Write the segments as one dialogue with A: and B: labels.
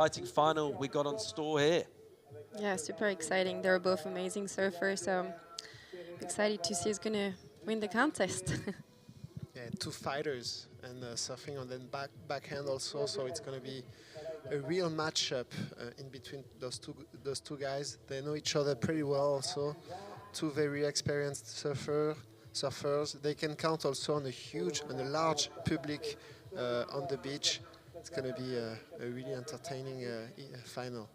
A: Exciting final we got on store here.
B: Yeah, super exciting. They're both amazing surfers, so I'm excited to see who's going to win the contest.
C: Yeah, two fighters and surfing on the backhand also, so it's going to be a real matchup in between those two guys. They know each other pretty well also. Two very experienced surfers. They can count also on a large public on the beach. It's going to be a really entertaining final.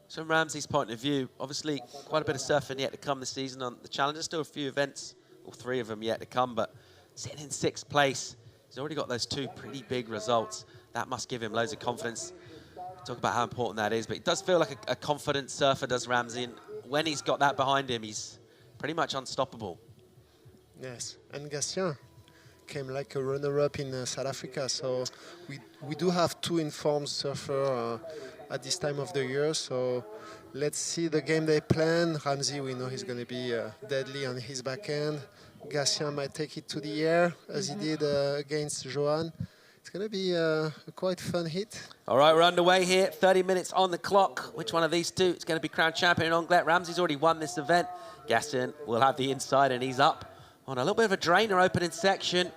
A: So from Ramzi's point of view, obviously quite a bit of surfing yet to come this season on the Challenger. Still a few events, or 3 of them yet to come, but sitting in 6th place, he's already got those 2 pretty big results. That must give him loads of confidence. Talk about how important that is, but he does feel like a confident surfer, does Ramzi, and when he's got that behind him, he's pretty much unstoppable.
C: Yes, and Gatien came like a runner-up in South Africa, so we do have 2 informed surfers at this time of the year, so let's see the game they plan. Ramzi, we know he's going to be deadly on his backhand. Gatien might take it to the air, as he did against Johan. It's going to be a quite fun hit.
A: All right, we're underway here. 30 minutes on the clock. Which one of these two is going to be crowned champion in Anglet? Ramzi's already won this event. Gatien will have the inside, and he's up on a little bit of a drainer opening section.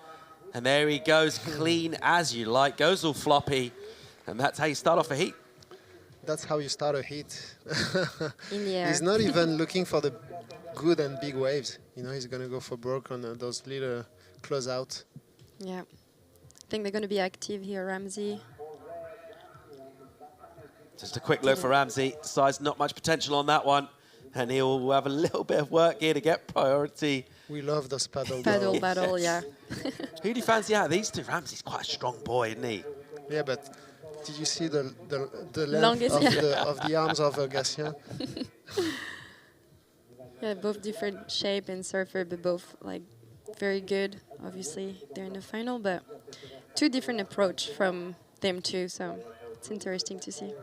A: And there he goes, clean as you like, goes all floppy. And that's how you start off a heat.
C: That's how you start a heat.
B: In the air.
C: He's not even looking for the good and big waves. You know, he's going to go for broke on those little close out.
B: Yeah. I think they're going to be active here, Ramzi.
A: Just a quick look for Ramzi. Decides not much potential on that one. And he'll have a little bit of work here to get priority.
C: We love those paddle
B: Battle, yeah.
A: Who do you fancy out of these two? Ramzi's quite a strong boy, isn't he?
C: Yeah, but did you see the length
B: Longest,
C: of the arms of Gatien?
B: Yeah, both different shape and surfer, but both like very good. Obviously, they're in the final, but 2 different approach from them too, so it's interesting to see.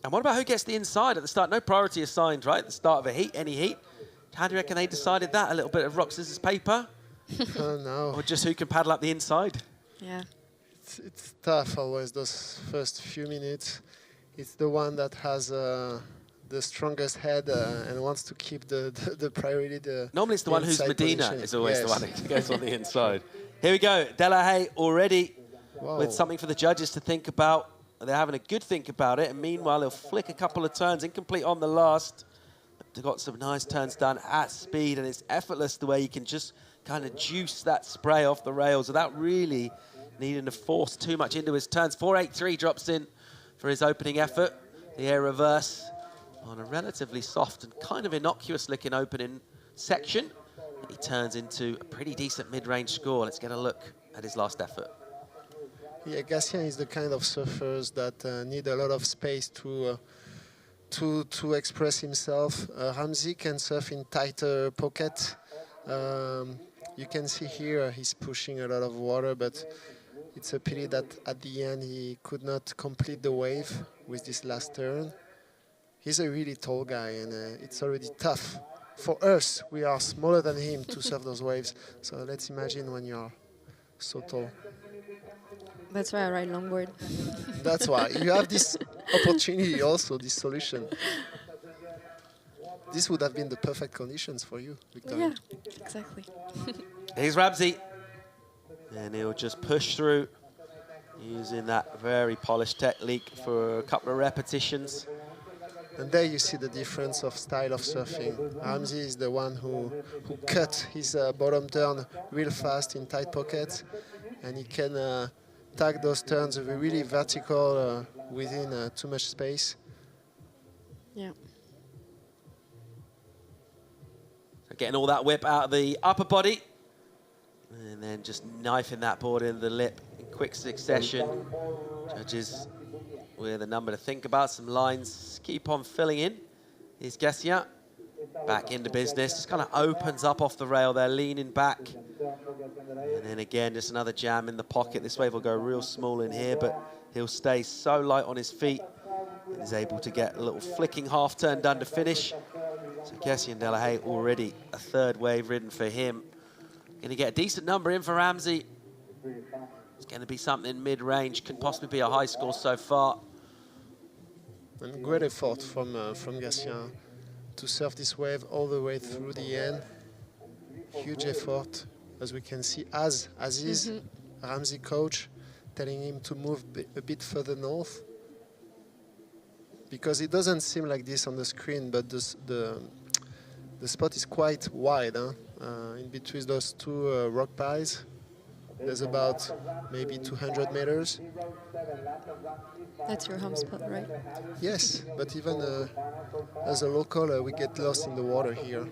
A: And what about who gets the inside at the start? No priority assigned, right? At the start of a heat, any heat. How do you reckon they decided that? A little bit of rock, scissors, paper?
C: Oh, no.
A: Or just who can paddle up the inside?
B: Yeah.
C: It's tough always, those first few minutes. It's the one that has the strongest head and wants to keep the priority.
A: Normally it's the one who's Medina
C: position.
A: is always the
C: Yes.
A: one that goes on the inside. Here we go. Delahaye already
C: Wow.
A: with something for the judges to think about. They're having a good think about it. And meanwhile, he'll flick a couple of turns, incomplete on the last. They've got some nice turns done at speed, and it's effortless the way you can just kind of juice that spray off the rails without really needing to force too much into his turns. 4.83 drops in for his opening effort. The air reverse on a relatively soft and kind of innocuous-looking opening section. He turns into a pretty decent mid-range score. Let's get a look at his last effort.
C: Yeah, Gatien is the kind of surfers that need a lot of space to express himself. Ramzi can surf in tighter pocket. You can see here he's pushing a lot of water, but it's a pity that at the end he could not complete the wave with this last turn. He's a really tall guy, and it's already tough. For us, we are smaller than him to surf those waves. So let's imagine when you're so tall.
B: That's why I ride longboard.
C: That's why. You have this opportunity also, this solution. This would have been the perfect conditions for you, Victoria.
B: Yeah, exactly.
A: Here's Ramzi. And he'll just push through using that very polished technique for a couple of repetitions.
C: And there you see the difference of style of surfing. Ramzi is the one who cut his bottom turn real fast in tight pockets, and he can tag those turns really vertical within too much space.
B: Yeah.
A: So getting all that whip out of the upper body, and then just knifing that board in the lip in quick succession. Judges with a number to think about, some lines keep on filling in. Here's Gatien back into business, just kind of opens up off the rail there, leaning back. And then again, just another jam in the pocket. This wave will go real small in here, but he'll stay so light on his feet and is able to get a little flicking half turn done to finish. So Gatien Delahaye already a 3rd wave ridden for him. Going to get a decent number in for Ramzi. It's going to be something mid-range, can possibly be a high score so far.
C: And great effort from Gatien to surf this wave all the way through the end. Huge effort, as we can see, as is Ramzi coach telling him to move a bit further north, because it doesn't seem like this on the screen, but the spot is quite wide, huh? In between those two rock piles. There's about maybe 200 meters.
B: That's your home spot, right?
C: Yes, but even as a local, we get lost in the water here.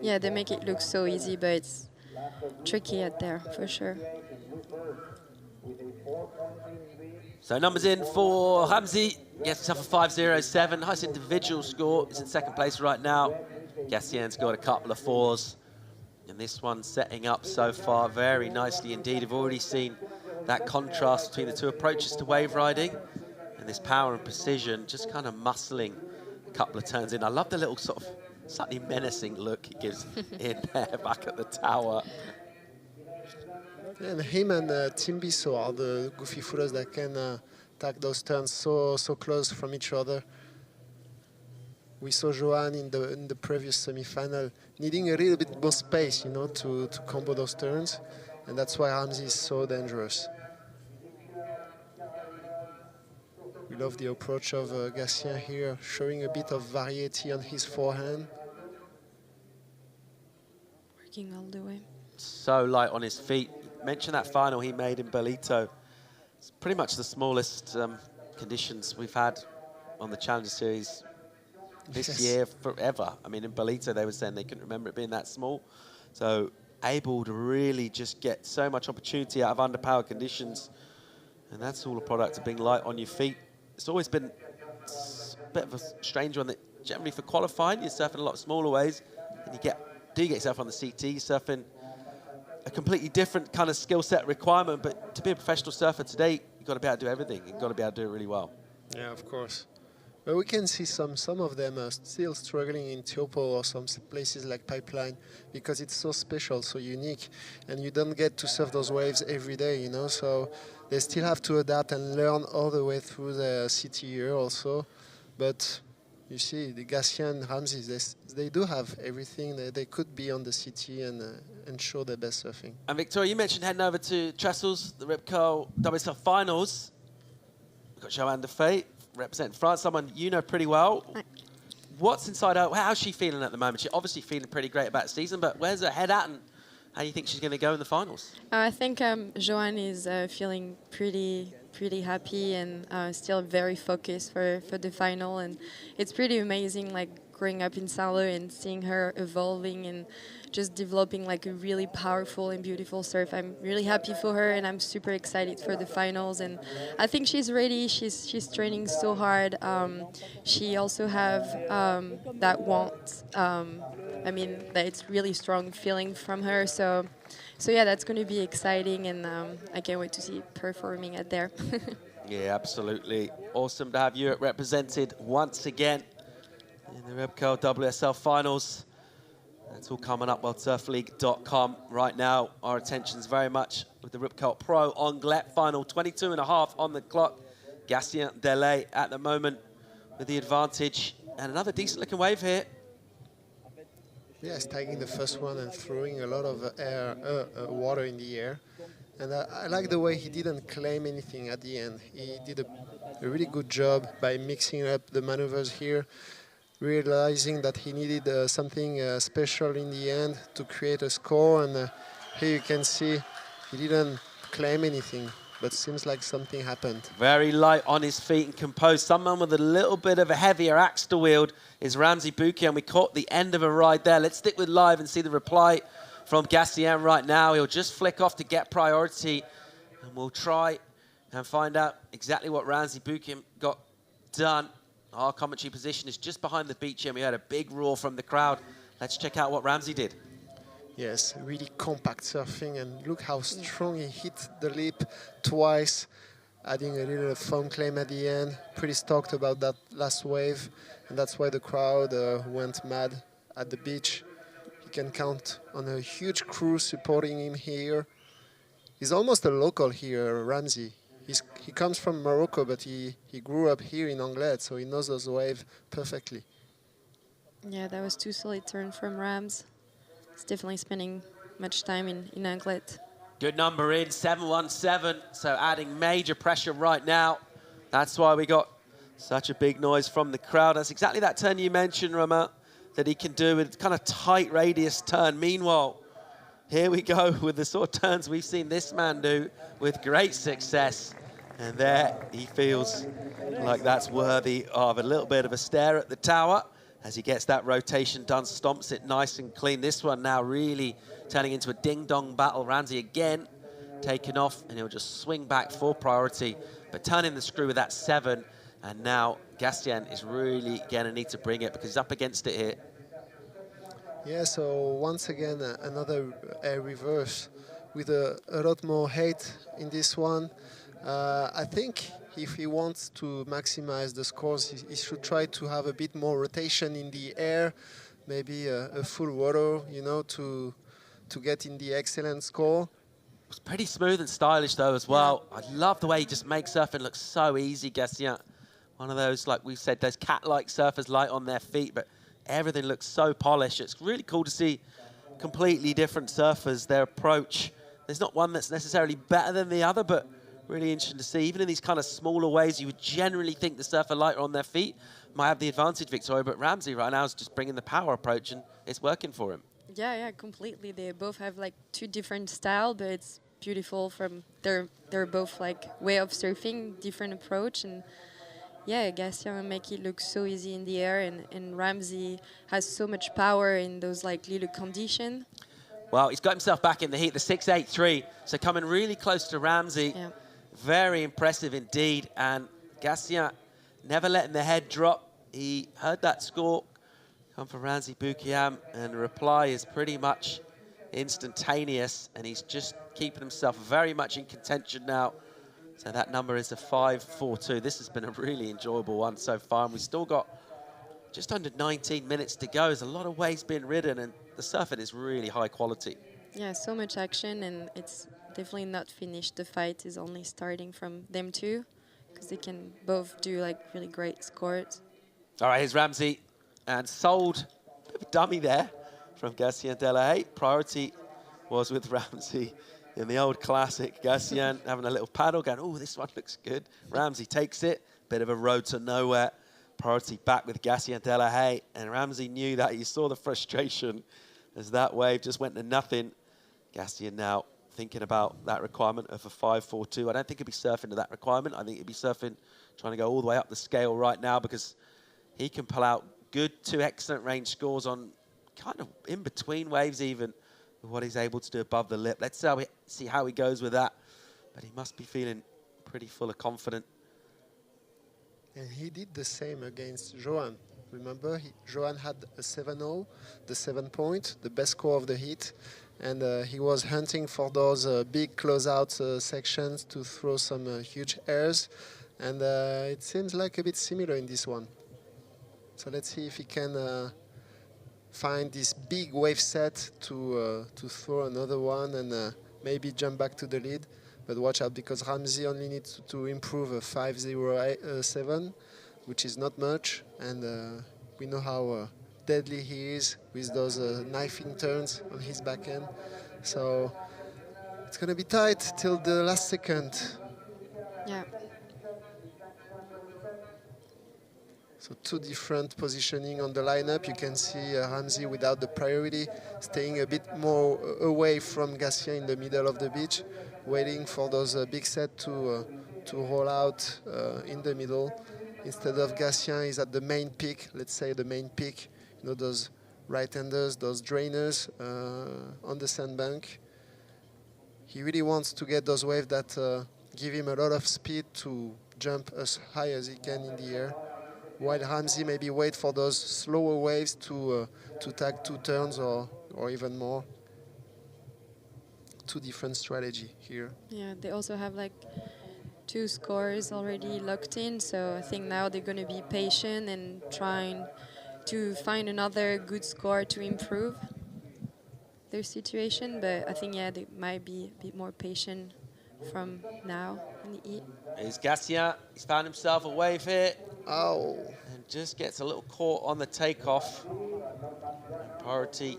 B: Yeah, they make it look so easy, but it's tricky out there, for sure.
A: So numbers in for Ramzi. Gets himself a 5.07. Highest individual score. He's in second place right now. Gatien's got a couple of 4s. And this one's setting up so far very nicely indeed. I've already seen that contrast between the two approaches to wave riding and this power and precision, just kind of muscling a couple of turns in. I love the little sort of slightly menacing look he gives in there back at the tower.
C: And him and Timbiso are the goofy footers that can take those turns so close from each other. We saw Johan in the previous semi-final needing a little bit more space, you know, to combo those turns, and that's why Ramzi is so dangerous. We love the approach of Gatien here, showing a bit of variety on his forehand.
B: Working all the way.
A: So light on his feet. Mention that final he made in Belito. It's pretty much the smallest conditions we've had on the Challenger Series this year forever. I mean, in Belito, they were saying they couldn't remember it being that small. So able to really just get so much opportunity out of underpowered conditions. And that's all a product of being light on your feet. It's always been a bit of a strange one that generally for qualifying, you're surfing a lot of smaller waves, and you do get yourself on the CT, you're surfing a completely different kind of skill set requirement. But to be a professional surfer today, you've got to be able to do everything. You've got to be able to do it really well.
C: Yeah, of course. But we can see some of them are still struggling in Tiopo or some places like Pipeline, because it's so special, so unique, and you don't get to surf those waves every day, you know, so they still have to adapt and learn all the way through the city year also. But you see, the Gatien and Ramzi, they do have everything. They could be on the city and show their best surfing.
A: And Victoria, you mentioned heading over to Trestles, the Rip Curl WSL finals. We've got Joanne Defay representing France, someone you know pretty well. What's inside her? How's she feeling at the moment? She's obviously feeling pretty great about the season, but where's her head at, and how do you think she's going to go in the finals?
B: I think Joanne is feeling pretty happy and still very focused for the final, and it's pretty amazing, like growing up in Salo and seeing her evolving and just developing like a really powerful and beautiful surf. I'm really happy for her, and I'm super excited for the finals, and I think she's ready. She's training so hard. She also have that want. I mean, that it's really strong feeling from her. So yeah, that's going to be exciting, and I can't wait to see performing at there.
A: Yeah, absolutely. Awesome to have Europe represented once again in the Rip Curl WSL finals. That's all coming up worldsurfleague.com right now. Our attention's very much with the Rip Curl Pro Anglet final, 22.5 on the clock. Gatien, Delahaye at the moment with the advantage, and another decent looking wave here.
C: Yes, tagging the first one and throwing a lot of water in the air. And I like the way he didn't claim anything at the end. He did a really good job by mixing up the maneuvers here, realizing that he needed something special in the end to create a score. And here you can see he didn't claim anything, but seems like something happened.
A: Very light on his feet and composed. Someone with a little bit of a heavier axe to wield is Ramzi Boukhiam. We caught the end of a ride there. Let's stick with live and see the reply from Gatien right now. He'll just flick off to get priority, and we'll try and find out exactly what Ramzi Boukhiam got done. Our commentary position is just behind the beach here, and we heard a big roar from the crowd. Let's check out what Ramzi did.
C: Yes, really compact surfing, and look how strong he hit the lip twice, adding a little foam claim at the end. Pretty stoked about that last wave, and that's why the crowd went mad at the beach. He can count on a huge crew supporting him here. He's almost a local here, Ramzi. He comes from Morocco, but he grew up here in Anglet, so he knows those waves perfectly.
B: Yeah, that was two solid turns from Rams. He's definitely spending much time in Anglet.
A: Good number in, 717, so adding major pressure right now. That's why we got such a big noise from the crowd. That's exactly that turn you mentioned, Rama, that he can do with kind of tight radius turn. Meanwhile, here we go with the sort of turns we've seen this man do with great success. And there he feels like that's worthy of a little bit of a stare at the tower as he gets that rotation done, stomps it nice and clean. This one now really turning into a ding-dong battle. Ramzi again taking off, and he'll just swing back for priority, but turning the screw with that 7. And now Gatien is really going to need to bring it because he's up against it here.
C: Yeah, so once again, another air reverse with a lot more height in this one. I think if he wants to maximize the scores, he should try to have a bit more rotation in the air, maybe a full water, you know, to get in the excellent score.
A: It's pretty smooth and stylish though as well. I love the way he just makes surfing look so easy, Gatien. One of those, like we said, those cat-like surfers light on their feet, but everything looks so polished. It's really cool to see completely different surfers, their approach. There's not one that's necessarily better than the other, but really interesting to see. Even in these kind of smaller ways, you would generally think the surfer lighter on their feet might have the advantage, Victoria, but Ramzi right now is just bringing the power approach, and it's working for him.
B: Yeah, completely. They both have like two different styles, but it's beautiful from they're both like way of surfing, different approach, and yeah, Gatien make it look so easy in the air, and Ramzi has so much power in those like little conditions.
A: Well, he's got himself back in the heat, the 6.83, so coming really close to Ramzi.
B: Yeah.
A: Very impressive indeed, and Gatien never letting the head drop. He heard that score come from Ramzi Boukhiam, and the reply is pretty much instantaneous, and he's just keeping himself very much in contention now. So that number is a 5.42. This has been a really enjoyable one so far, and we've still got just under 19 minutes to go. There's a lot of waves being ridden, and the surfing is really high quality.
B: Yeah, so much action, and it's definitely not finished. The fight is only starting from them two, because they can both do like really great scores.
A: All right, here's Ramzi, and sold a bit of a dummy there from Gatien Delahaye. Priority was with Ramzi in the old classic. Gatien having a little paddle, going, oh, this one looks good. Ramzi takes it, bit of a road to nowhere. Priority back with Gatien Delahaye, and Ramzi knew that. He saw the frustration as that wave just went to nothing. Gatien now thinking about that requirement of a 5.42. I don't think he'll be surfing to that requirement. I think he'll be surfing, trying to go all the way up the scale right now, because he can pull out good 2 excellent range scores on kind of in between waves even with what he's able to do above the lip. Let's see how he goes with that. But he must be feeling pretty full of confidence.
C: And he did the same against Johan. Remember, Johan had a 7.0, the 7-point, the best score of the heat. And he was hunting for those big closeout sections to throw some huge airs. And it seems like a bit similar in this one. So let's see if he can find this big wave set to throw another one and maybe jump back to the lead. But watch out, because Ramzi only needs to improve a 5.07, which is not much. And we know how deadly he is with those knifing turns on his back end. So it's going to be tight till the last second.
B: Yeah.
C: So 2 different positioning on the lineup. You can see Ramzi without the priority, staying a bit more away from Gatien in the middle of the beach, waiting for those big sets to roll out in the middle. Instead of Gatien, he's at the main peak, let's say the main peak, you know, those right-handers, those drainers on the sandbank. He really wants to get those waves that give him a lot of speed to jump as high as he can in the air, while Ramzi maybe wait for those slower waves to tag 2 turns or even more. 2 different strategy here.
B: Yeah, they also have like 2 scores already locked in, so I think now they're going to be patient and trying to find another good score to improve. their situation, but I think, yeah, they might be a bit more patient from now in the heat.
A: Here's Gatien. He's found himself a wave here.
C: Oh.
A: And just gets a little caught on the takeoff. Priority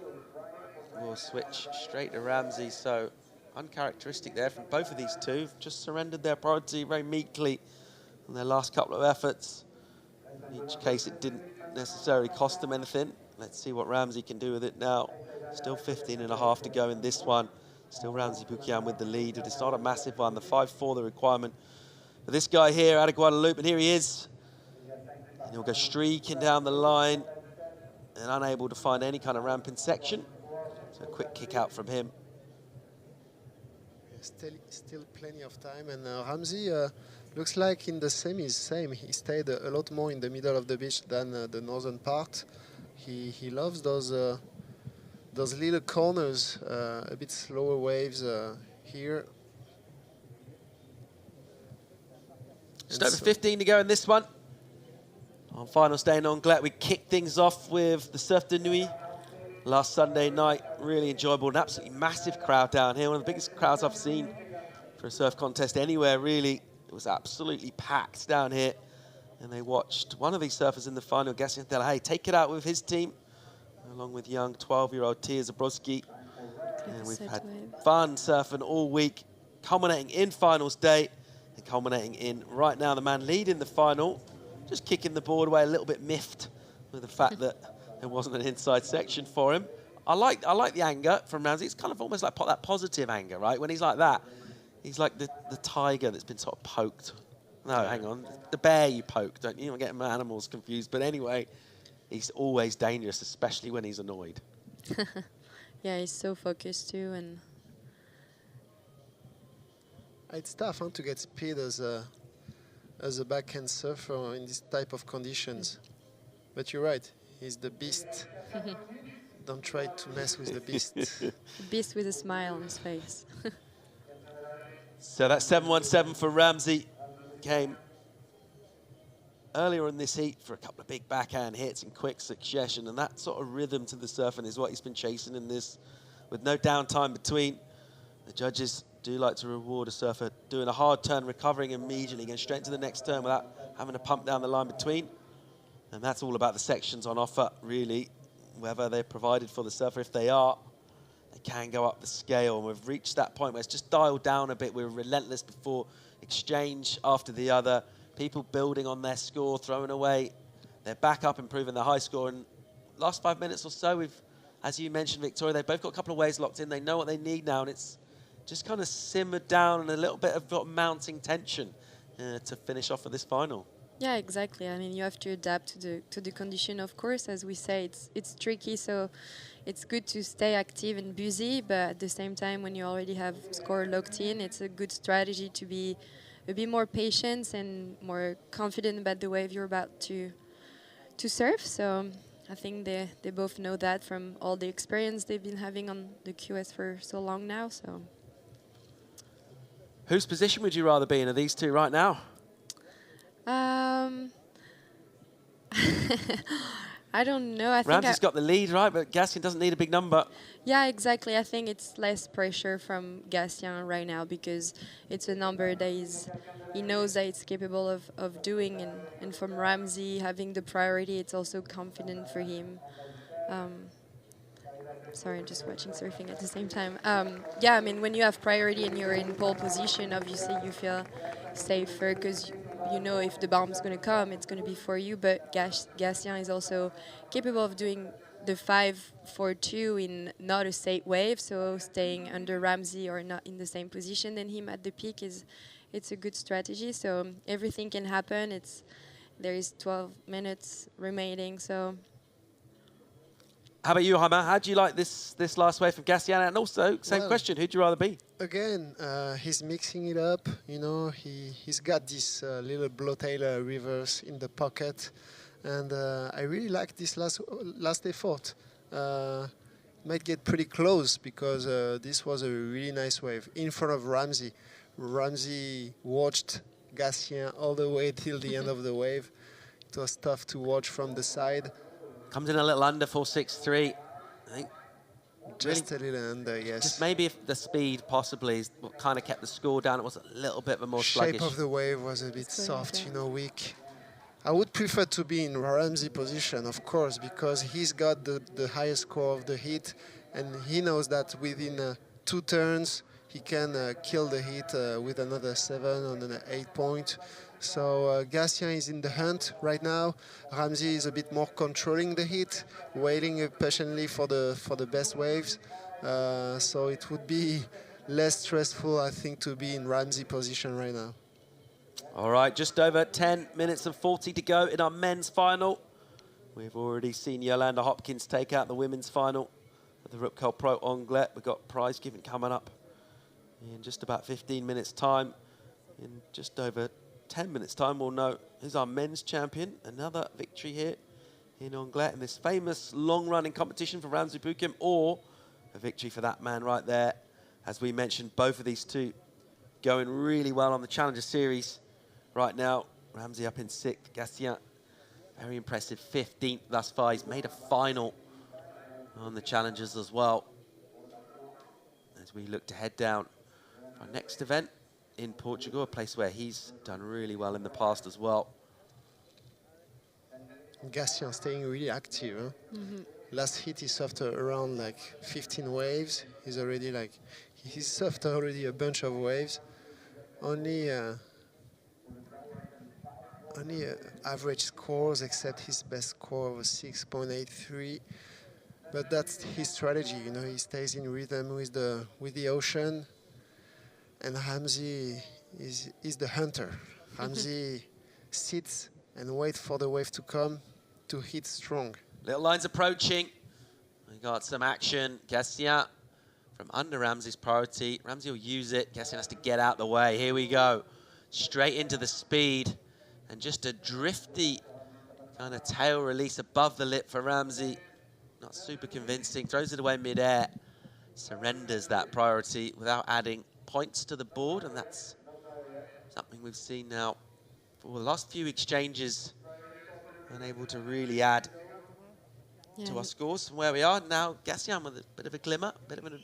A: will switch straight to Ramzi. So uncharacteristic there from both of these two. Just surrendered their priority very meekly in their last couple of efforts. In each case, it didn't necessarily cost them anything. Let's see what Ramzi can do with it now. Still 15 and a half to go in this one. Still Ramzi Boukhiam with the lead. It's not a massive one. The 5-4, the requirement for this guy here out of Guadeloupe. And here he is. And he'll go streaking down the line and unable to find any kind of ramping section. So a quick kick out from him.
C: Still plenty of time. And Ramzi looks like in the semis, same. He stayed a lot more in the middle of the beach than the northern part. He loves those little corners, a bit slower waves here.
A: Just over 15 to go in this one. On final day in Anglet, we kicked things off with the Surf de Nuit last Sunday night. Really enjoyable, an absolutely massive crowd down here. One of the biggest crowds I've seen for a surf contest anywhere, really. It was absolutely packed down here. And they watched one of these surfers in the final, Gatien Delahaye, take it out with his team, along with young 12-year-old Tia Zabrowski. And we've had fun surfing all week, culminating in finals day and culminating in right now the man leading the final, just kicking the board away, a little bit miffed with the fact that there wasn't an inside section for him. I like the anger from Ramzi. It's kind of almost like that positive anger, right? When he's like that, he's like the tiger that's been sort of poked. No, hang on. The bear you poke, don't you? I'm getting my animals confused. But anyway, he's always dangerous, especially when he's annoyed.
B: Yeah, he's so focused too. And
C: it's tough to get speed as a backhand surfer in this type of conditions. But you're right, he's the beast. Don't try to mess with the beast.
B: the beast with a smile on his face.
A: So that's 7-1-7 for Ramzi. Came earlier in this heat for a couple of big backhand hits in quick succession, and that sort of rhythm to the surfing is what he's been chasing in this, with no downtime between. The judges do like to reward a surfer doing a hard turn, recovering immediately, going straight to the next turn without having to pump down the line between. And that's all about the sections on offer, really, whether they're provided for the surfer. If they are, they can go up the scale. And we've reached that point where it's just dialed down a bit. We're relentless before exchange after the other. People building on their score, throwing away. They're back up, improving their high score. And last 5 minutes or so, we've, as you mentioned, Victoria, they've both got a couple of waves locked in. They know what they need now, and it's just kind of simmered down and a little bit of mounting tension to finish off for this final.
B: Yeah, exactly. I mean, you have to adapt to the condition, of course. As we say, it's tricky, so it's good to stay active and busy, but at the same time, when you already have score locked in, it's a good strategy to be a bit more patient and more confident about the wave you're about to surf. So I think they both know that from all the experience they've been having on the QS for so long now. So,
A: whose position would you rather be in? Are these two right now?
B: I don't know. I think
A: Ramzi's got the lead, right? But Gatien doesn't need a big number.
B: Yeah, exactly. I think it's less pressure from Gatien right now because it's a number that he knows that it's capable of doing. And from Ramzi having the priority, it's also confident for him. Sorry, just watching surfing at the same time. Yeah, I mean, when you have priority and you're in pole position, obviously you feel safer because you know if the bomb's going to come, it's going to be for you. But Gatien is also capable of doing the 5-4-2 in not a straight wave, so staying under Ramzi or not in the same position than him at the peak it's a good strategy. So everything can happen. There is 12 minutes remaining, so.
A: How about you, Jaime? How do you like this last wave from Gatien? And also, same question, who'd you rather be?
C: Again, he's mixing it up. You know, he's got this little blowtail reverse in the pocket. And I really like this last effort. Might get pretty close because this was a really nice wave in front of Ramzi. Ramzi watched Gatien all the way till the end of the wave. It was tough to watch from the side.
A: Comes in a little under 4.63. I think
C: Just a little under, yes.
A: Just maybe if the speed possibly is what kind of kept the score down. It was a little bit of a more sluggish.
C: Shape of the wave was a bit soft,
B: yeah.
C: you know, weak. I would prefer to be in Ramzi position, of course, because he's got the highest score of the heat, and he knows that within 2 turns he can kill the heat with another 7 on an 8 point. So Gatien is in the hunt right now. Ramzi is a bit more controlling the heat, waiting patiently for the best waves. So it would be less stressful, I think, to be in Ramzi position right now.
A: All right, just over 10 minutes and 40 to go in our men's final. We've already seen Yolanda Hopkins take out the women's final at the Rupkel Pro Anglet. We've got prize giving coming up in just about 15 minutes' time. In just over 10 minutes' time, we'll know who's our men's champion. Another victory here in Anglet in this famous long-running competition for Ramzi Boukhiam, or a victory for that man right there. As we mentioned, both of these two going really well on the Challenger Series right now. Ramzi up in 6th, Gatien, very impressive, 15th thus far. He's made a final on the Challengers as well. As we look to head down for our next event in Portugal, a place where he's done really well in the past as well.
C: Gatien staying really active. Huh? Last hit he surfed around like 15 waves. He's surfed already a bunch of waves. Only average scores, except his best score was 6.83. But that's his strategy, you know. He stays in rhythm with the ocean. And Ramzi is the hunter. Ramzi sits and waits for the wave to come to hit strong.
A: Little lines approaching. We got some action. Gatien from under Ramzi's priority. Ramzi will use it. Gatien has to get out the way. Here we go. Straight into the speed. And just a drifty kind of tail release above the lip for Ramzi. Not super convincing. Throws it away mid-air. Surrenders that priority without adding points to the board. And that's something we've seen now for the last few exchanges. Unable to really add to our scores from where we are. Now Gatien with a bit of a glimmer, a bit of an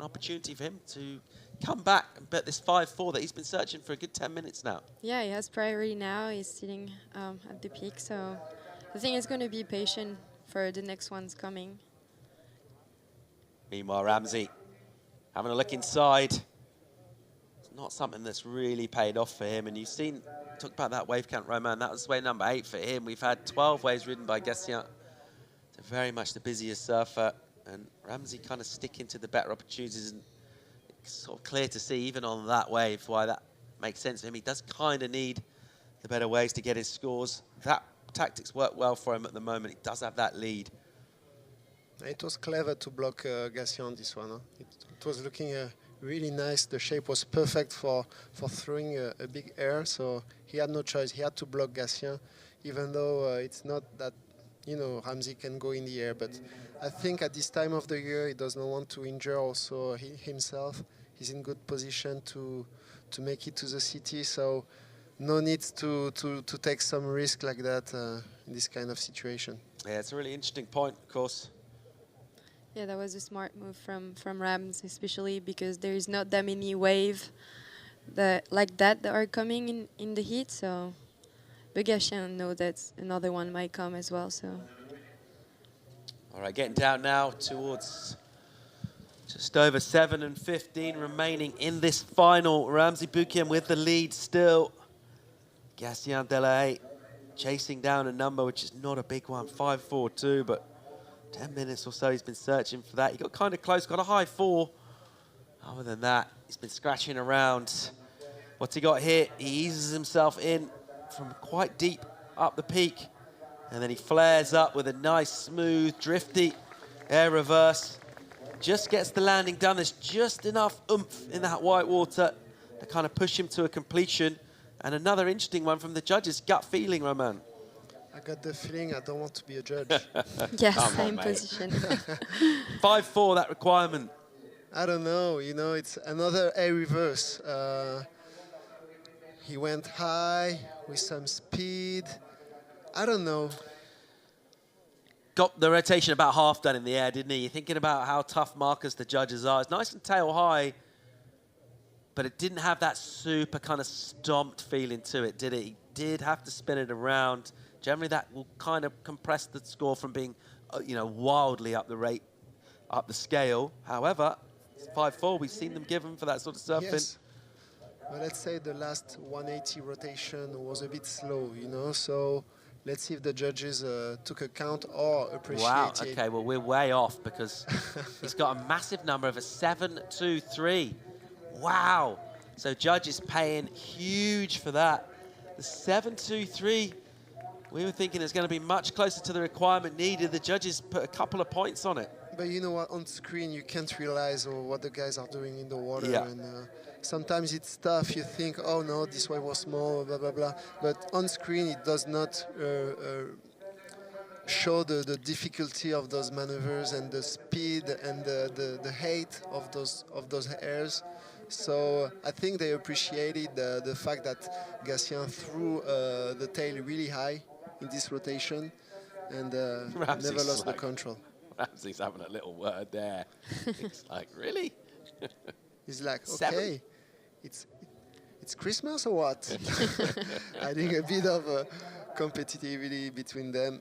A: opportunity for him to come back and bet this 5-4 that he's been searching for a good 10 minutes now.
B: Yeah, he has priority now. He's sitting at the peak, so I think he's going to be patient for the next ones coming.
A: Meanwhile, Ramzi having a look inside. It's not something that's really paid off for him. And you've seen, talk about that wave count, Roman. That was wave number 8 for him. We've had 12 waves ridden by Gatien. Very much the busiest surfer. And Ramzi kind of sticking to the better opportunities. And it's sort of clear to see, even on that wave, why that makes sense to him. He does kind of need the better waves to get his scores. That tactics work well for him at the moment. He does have that lead.
C: It was clever to block Gatien on this one. Huh? It was looking really nice. The shape was perfect for throwing a big air, so he had no choice. He had to block Gatien, even though it's not that, you know, Ramzi can go in the air. But I think at this time of the year, he does not want to injure also himself. He's in good position to make it to the city, so no need to take some risk like that in this kind of situation.
A: Yeah, it's a really interesting point, of course.
B: Yeah, that was a smart move from Rams, especially because there is not that many waves that are coming in the heat. So, but Gatien know that another one might come as well. So,
A: all right, getting down now towards just over 7 and 15 remaining in this final. Ramzi Boukhiam with the lead still. Gatien Delahaye chasing down a number which is not a big one, 5.42, but 10 minutes or so he's been searching for that. He got kind of close, got a high 4. Other than that, he's been scratching around. What's he got here? He eases himself in from quite deep up the peak. And then he flares up with a nice, smooth, drifty air reverse. Just gets the landing done. There's just enough oomph in that white water to kind of push him to a completion. And another interesting one from the judges, gut feeling, Roman.
C: I got the feeling I don't want to be a judge.
B: yes, same position.
A: 5.4, that requirement.
C: I don't know, you know, it's another air reverse. He went high with some speed. I don't know.
A: got the rotation about half done in the air, didn't he? You're thinking about how tough markers the judges are. It's nice and tail high, but it didn't have that super kind of stomped feeling to it, did it? He did have to spin it around. Generally, that will kind of compress the score from being, you know, wildly up the scale. However, 5-4, we've seen them given for that sort of surfing.
C: Yes. Well, let's say the last 180 rotation was a bit slow, you know, so let's see if the judges took account or appreciated.
A: Wow, okay, well, we're way off because he's got a massive number of a 7-2-3. Wow. So judges paying huge for that. The 7-2-3, we were thinking it's going to be much closer to the requirement needed. The judges put a couple of points on it.
C: But you know what, on screen you can't realize what the guys are doing in the water.
A: Yeah.
C: And sometimes it's tough. You think, oh no, this wave was small, blah, blah, blah. But on screen it does not show the difficulty of those maneuvers and the speed and the height of those airs. So I think they appreciated the fact that Gatien threw the tail really high in this rotation and never lost the control.
A: Ramzi's having a little word there. It's like, really?
C: He's like, okay,
A: 7?
C: it's Christmas or what? I think a bit of competitivity between them.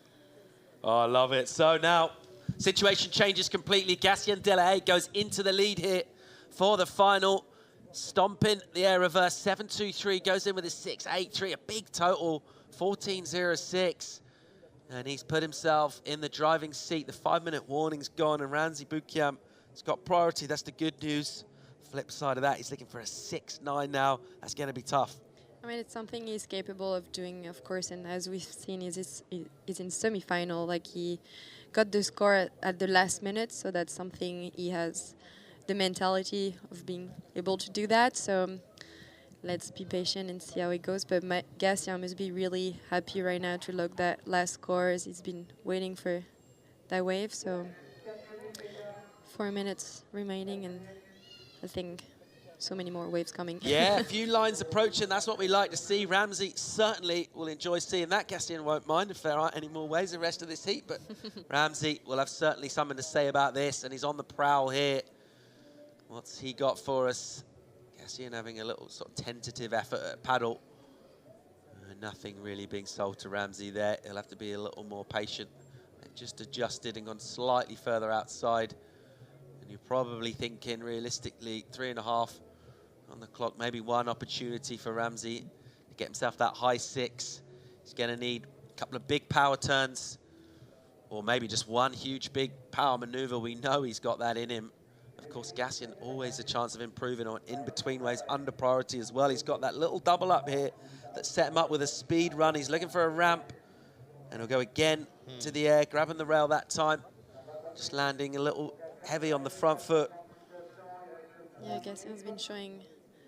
A: Oh, I love it. So now, situation changes completely. Gatien Delahaye goes into the lead here for the final. Stomping the air reverse, 7-2-3, goes in with a 6-8-3, a big total, 14-0-6. And he's put himself in the driving seat. The 5-minute warning's gone, and Ramzi Boukhiam has got priority. That's the good news. Flip side of that, he's looking for a 6-9 now. That's going to be tough.
B: I mean, it's something he's capable of doing, of course, and as we've seen, he's in semi-final. Like, he got the score at the last minute, so that's something he has the mentality of being able to do that. So let's be patient and see how it goes. But Gatien must be really happy right now to look that last scores. He's been waiting for that wave. So 4 minutes remaining, and I think so many more waves coming.
A: Yeah, a few lines approaching. That's what we like to see. Ramzi certainly will enjoy seeing that. Gatien won't mind if there aren't any more waves the rest of this heat. But Ramzi will have certainly something to say about this, and he's on the prowl here. What's he got for us? Gatien having a little sort of tentative effort at paddle. Nothing really being sold to Ramzi there. He'll have to be a little more patient. Just adjusted and gone slightly further outside. And you're probably thinking, realistically, 3.5 on the clock. Maybe one opportunity for Ramzi to get himself that high 6. He's going to need a couple of big power turns, or maybe just one huge big power maneuver. We know he's got that in him. Of course, Gatien always a chance of improving on in-between waves, under priority as well. He's got that little double up here that set him up with a speed run. He's looking for a ramp, and he'll go again to the air, grabbing the rail that time. Just landing a little heavy on the front foot.
B: Yeah, Gatien's been showing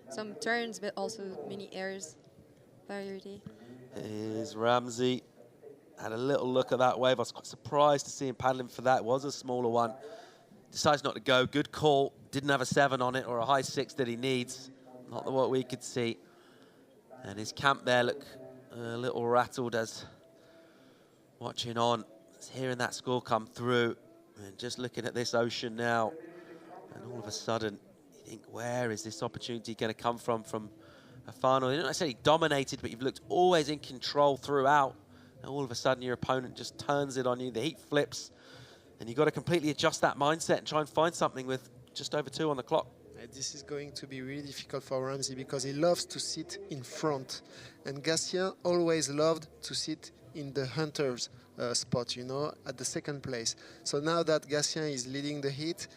B: some turns, but also many airs. Variety.
A: Here's Ramzi. Had a little look at that wave. I was quite surprised to see him paddling for that. It was a smaller one. Decides not to go. Good call. Didn't have a 7 on it or a high 6 that he needs. Not what we could see. And his camp there look a little rattled as watching on. Hearing that score come through and just looking at this ocean now. And all of a sudden, you think, where is this opportunity going to come from a final? You're not necessarily dominated, but you've looked always in control throughout. And all of a sudden, your opponent just turns it on you. The heat flips. And you've got to completely adjust that mindset and try and find something with just over 2 on the clock.
C: This is going to be really difficult for Ramzi because he loves to sit in front. And Gatien always loved to sit in the hunter's spot, you know, at the second place. So now that Gatien is leading the heat,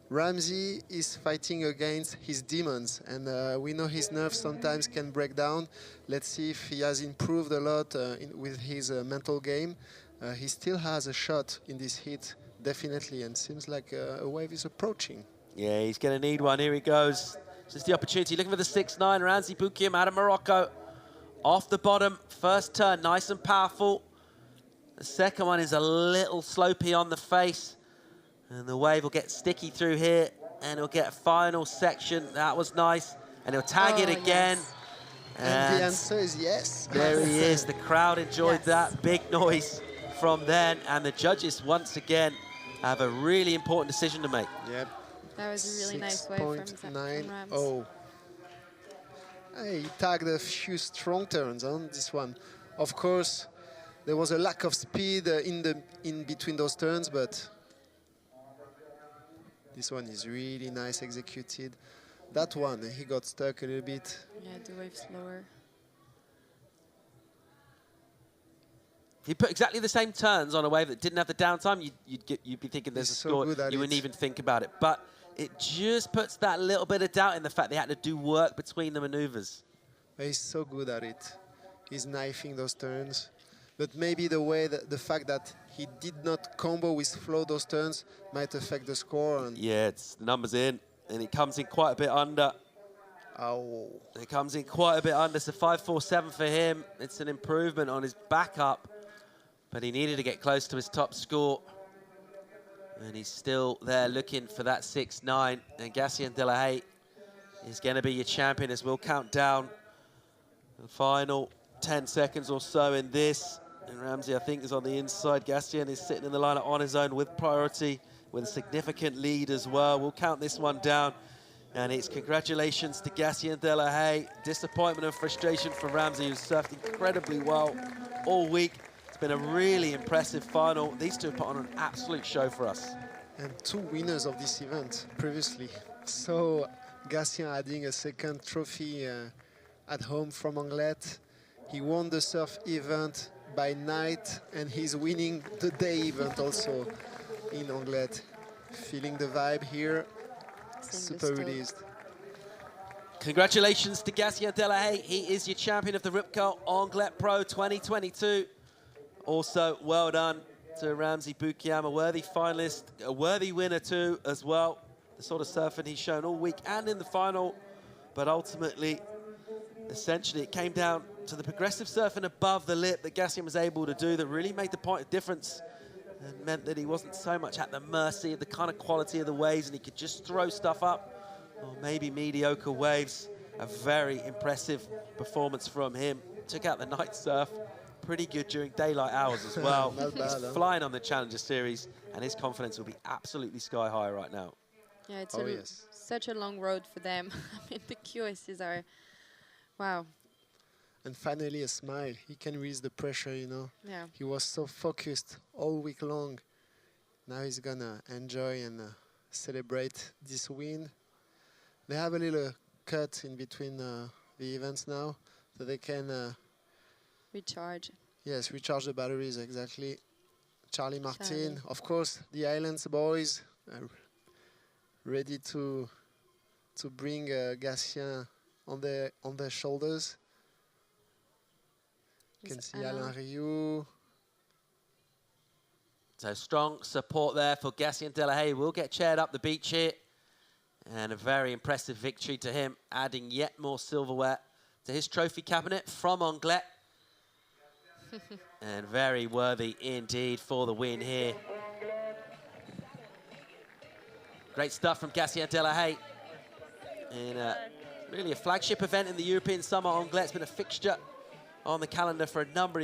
C: Ramzi is fighting against his demons. And we know his nerves sometimes can break down. Let's see if he has improved a lot with his mental game. He still has a shot in this heat, definitely, and seems like a wave is approaching.
A: Yeah, he's going to need one. Here he goes. This is the opportunity. Looking for the 6-9. Ramzi Boukhiam out of Morocco. Off the bottom. First turn, nice and powerful. The second one is a little slopey on the face. And the wave will get sticky through here. And he'll get a final section. That was nice. And he'll tag it again.
B: Yes.
C: And the answer is yes.
A: There he is. The crowd enjoyed that. Big noise from then, and the judges once again have a really important decision to make.
C: Yep.
B: That was a really nice way from Rams.
C: 6.90. He tagged a few strong turns on this one. Of course, there was a lack of speed in between those turns, but this one is really nice executed. That one, he got stuck a little bit.
B: Yeah, the wave slower.
A: If you put exactly the same turns on a wave that didn't have the downtime, you'd be thinking there's a score. You wouldn't even think about it. But it just puts that little bit of doubt in the fact they had to do work between the maneuvers.
C: But he's so good at it. He's knifing those turns. But maybe the fact that he did not combo with flow those turns might affect the score. And
A: yeah, it's the numbers in, and it comes in quite a bit under.
C: Oh.
A: It comes in quite a bit under, so 5.47 for him. It's an improvement on his backup, but he needed to get close to his top score. And he's still there looking for that 6.9. And Gatien Delahaye is going to be your champion as we'll count down the final 10 seconds or so in this. And Ramzi, I think, is on the inside. Gatien is sitting in the lineup on his own with priority, with a significant lead as well. We'll count this one down. And it's congratulations to Gatien Delahaye. Disappointment and frustration for Ramzi, who's surfed incredibly well all week. It's been a really impressive final. These two have put on an absolute show for us.
C: And two winners of this event previously. So Gatien adding a second trophy at home from Anglet. He won the surf event by night, and he's winning the day event also in Anglet. Feeling the vibe here. Super released.
A: Congratulations to Gatien Delahaye. He is your champion of the Ripco Anglet Pro 2022. Also, well done to Ramzi Boukhiam, a worthy finalist, a worthy winner too as well. The sort of surfing he's shown all week and in the final. But ultimately, essentially, it came down to the progressive surfing above the lip that Gatien was able to do that really made the point of difference and meant that he wasn't so much at the mercy of the kind of quality of the waves, and he could just throw stuff up, or maybe mediocre waves. A very impressive performance from him. Took out the night surf. Pretty good during daylight hours as well. He's flying on the Challenger Series, and his confidence will be absolutely sky high right now.
B: Yeah, it's such a long road for them. I mean, the QSs are, wow.
C: And finally a smile. He can release the pressure, you know.
B: Yeah.
C: He was so focused all week long. Now he's gonna enjoy and celebrate this win. They have a little cut in between the events now, so they can
B: recharge.
C: Yes, recharge the batteries, exactly. Charlie Martin, of course, the Islands boys are ready to bring Gatien on their shoulders. You can see Alain Rioux.
A: So strong support there for Gatien Delahaye. We'll get chaired up the beach here. And a very impressive victory to him, adding yet more silverware to his trophy cabinet from Anglet. And very worthy indeed for the win here. Great stuff from Gatien Delahaye. In really a flagship event in the European Summer. Anglet's been a fixture on the calendar for a number of years.